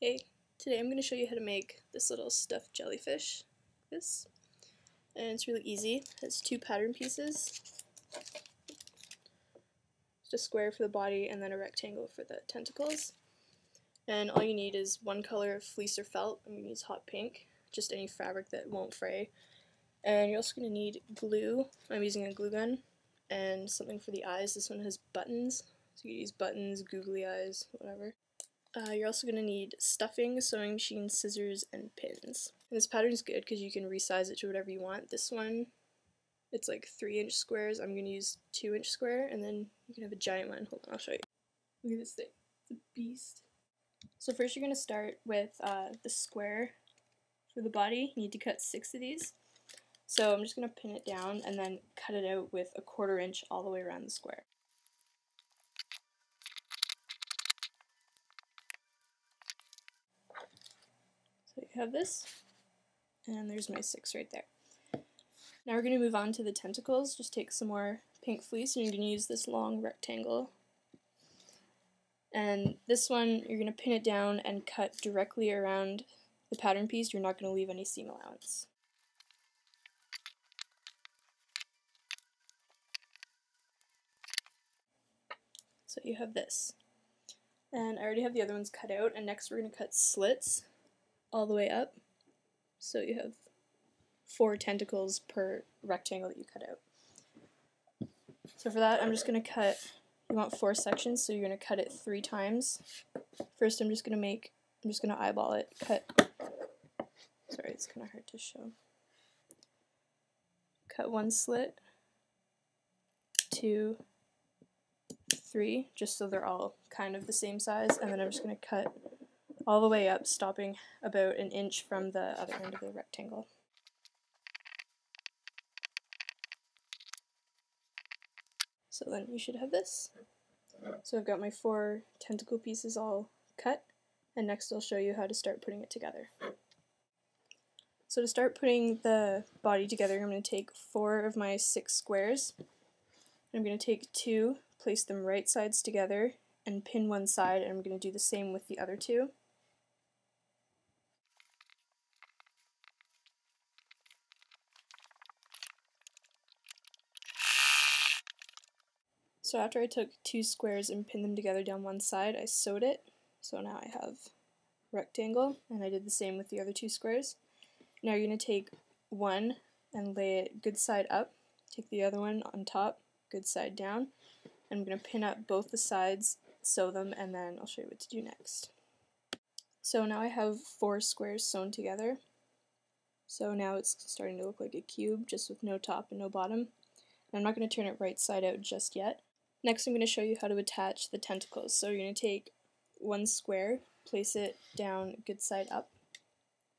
Hey, today I'm going to show you how to make this little stuffed jellyfish. And it's really easy. It has two pattern pieces. Just a square for the body and then a rectangle for the tentacles. And all you need is one color of fleece or felt. I'm going to use hot pink, just any fabric that won't fray. And you're also going to need glue. I'm using a glue gun. And something for the eyes. This one has buttons. So you can use buttons, googly eyes, whatever. You're also going to need stuffing, sewing machine, scissors, and pins. And this pattern is good because you can resize it to whatever you want. This one, it's like 3-inch squares. I'm going to use 2-inch square, and then you can have a giant one. Hold on, I'll show you. Look at this thing. It's a beast. So first you're going to start with the square for the body. You need to cut 6 of these. So I'm just going to pin it down and then cut it out with a 1/4 inch all the way around the square. So you have this, and there's my 6 right there. Now we're going to move on to the tentacles. Just take some more pink fleece, and you're going to use this long rectangle. And this one, you're going to pin it down and cut directly around the pattern piece. You're not going to leave any seam allowance. So you have this. And I already have the other ones cut out, and next we're going to cut slits all the way up. So you have 4 tentacles per rectangle that you cut out. So for that, I'm just going to cut, you want 4 sections, so you're going to cut it 3 times. First I'm just going to eyeball it, cut, sorry, it's kind of hard to show. Cut 1 slit, 2, 3, just so they're all kind of the same size, and then I'm just going to cut all the way up, stopping about 1 inch from the other end of the rectangle. So then you should have this. So I've got my 4 tentacle pieces all cut, and next I'll show you how to start putting it together. So to start putting the body together, I'm going to take 4 of my 6 squares. I'm going to take 2, place them right sides together, and pin one side, and I'm going to do the same with the other 2. So after I took 2 squares and pinned them together down one side, I sewed it. So now I have rectangle, and I did the same with the other 2 squares. Now you're going to take one and lay it good side up, take the other one on top, good side down, and I'm going to pin up both the sides, sew them, and then I'll show you what to do next. So now I have 4 squares sewn together. So now it's starting to look like a cube, just with no top and no bottom. And I'm not going to turn it right side out just yet. Next I'm going to show you how to attach the tentacles. So you're going to take 1 square, place it down good side up,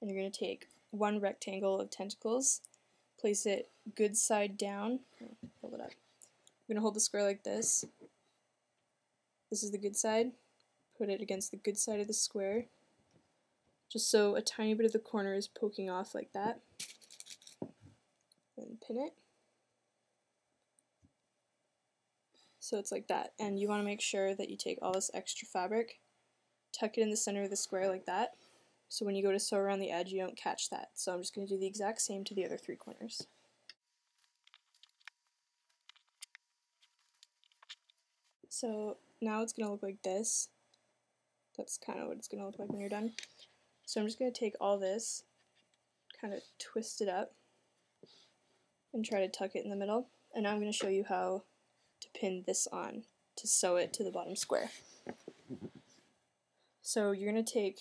and you're going to take 1 rectangle of tentacles, place it good side down, hold it up. I'm going to hold the square like this. This is the good side. Put it against the good side of the square, just so a tiny bit of the corner is poking off like that. And pin it. So it's like that, and you want to make sure that you take all this extra fabric, tuck it in the center of the square like that, so when you go to sew around the edge you don't catch that. So I'm just going to do the exact same to the other 3 corners. So now it's going to look like this. That's kind of what it's going to look like when you're done. So I'm just going to take all this, kind of twist it up, and try to tuck it in the middle. And now I'm going to show you how to pin this on to sew it to the bottom square. So you're going to take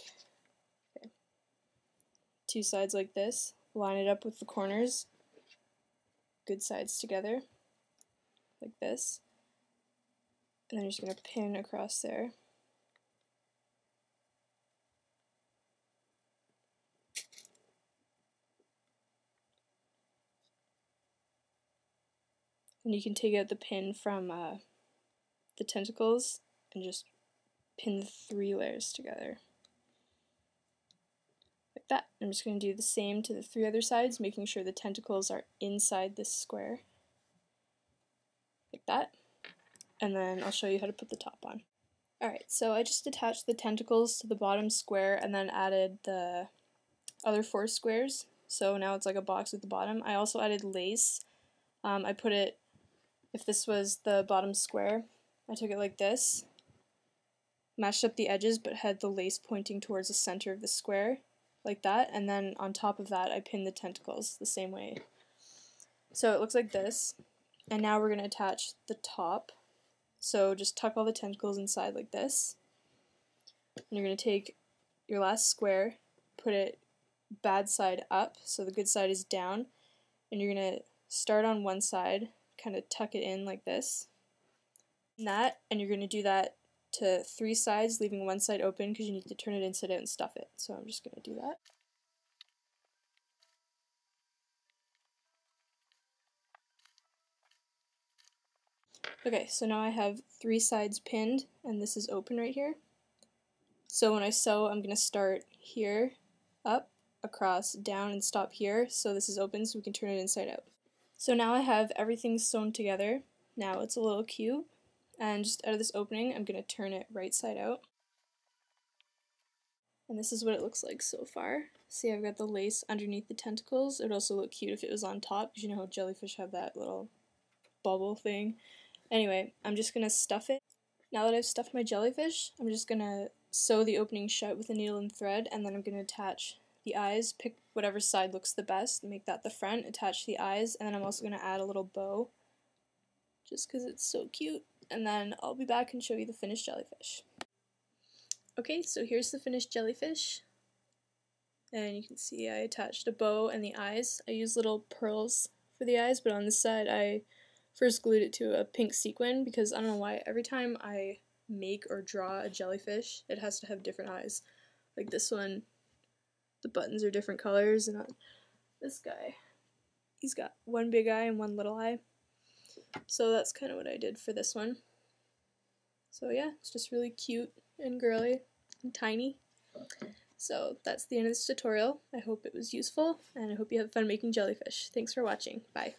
2 sides like this, line it up with the corners, good sides together, like this, and then you're just going to pin across there. And you can take out the pin from the tentacles and just pin the 3 layers together. Like that. I'm just going to do the same to the 3 other sides, making sure the tentacles are inside this square. Like that. And then I'll show you how to put the top on. Alright, so I just attached the tentacles to the bottom square and then added the other 4 squares. So now it's like a box at the bottom. I also added lace. I put it, if this was the bottom square, I took it like this, matched up the edges but had the lace pointing towards the center of the square, like that, and then on top of that I pinned the tentacles the same way. So it looks like this, and now we're going to attach the top. So just tuck all the tentacles inside like this, and you're going to take your last square, put it bad side up, so the good side is down, and you're going to start on one side, kind of tuck it in like this, and you're going to do that to 3 sides, leaving one side open because you need to turn it inside out and stuff it. So I'm just going to do that. Okay, so now I have 3 sides pinned, and this is open right here. So when I sew, I'm going to start here, up, across, down, and stop here, so this is open so we can turn it inside out. So now I have everything sewn together. Now it's a little cube, and just out of this opening, I'm going to turn it right side out. And this is what it looks like so far. See, I've got the lace underneath the tentacles. It would also look cute if it was on top, because you know how jellyfish have that little bubble thing. Anyway, I'm just going to stuff it. Now that I've stuffed my jellyfish, I'm just going to sew the opening shut with a needle and thread, and then I'm going to attach the eyes, pick whatever side looks the best, make that the front, attach the eyes, and then I'm also going to add a little bow, just because it's so cute, and then I'll be back and show you the finished jellyfish. Okay, so here's the finished jellyfish, and you can see I attached a bow and the eyes. I used little pearls for the eyes, but on this side I first glued it to a pink sequin because I don't know why, every time I make or draw a jellyfish, it has to have different eyes. Like this one, the buttons are different colors, and this guy, he's got one big eye and one little eye. So that's kind of what I did for this one. So yeah, it's just really cute and girly and tiny. So that's the end of this tutorial. I hope it was useful, and I hope you have fun making jellyfish. Thanks for watching. Bye.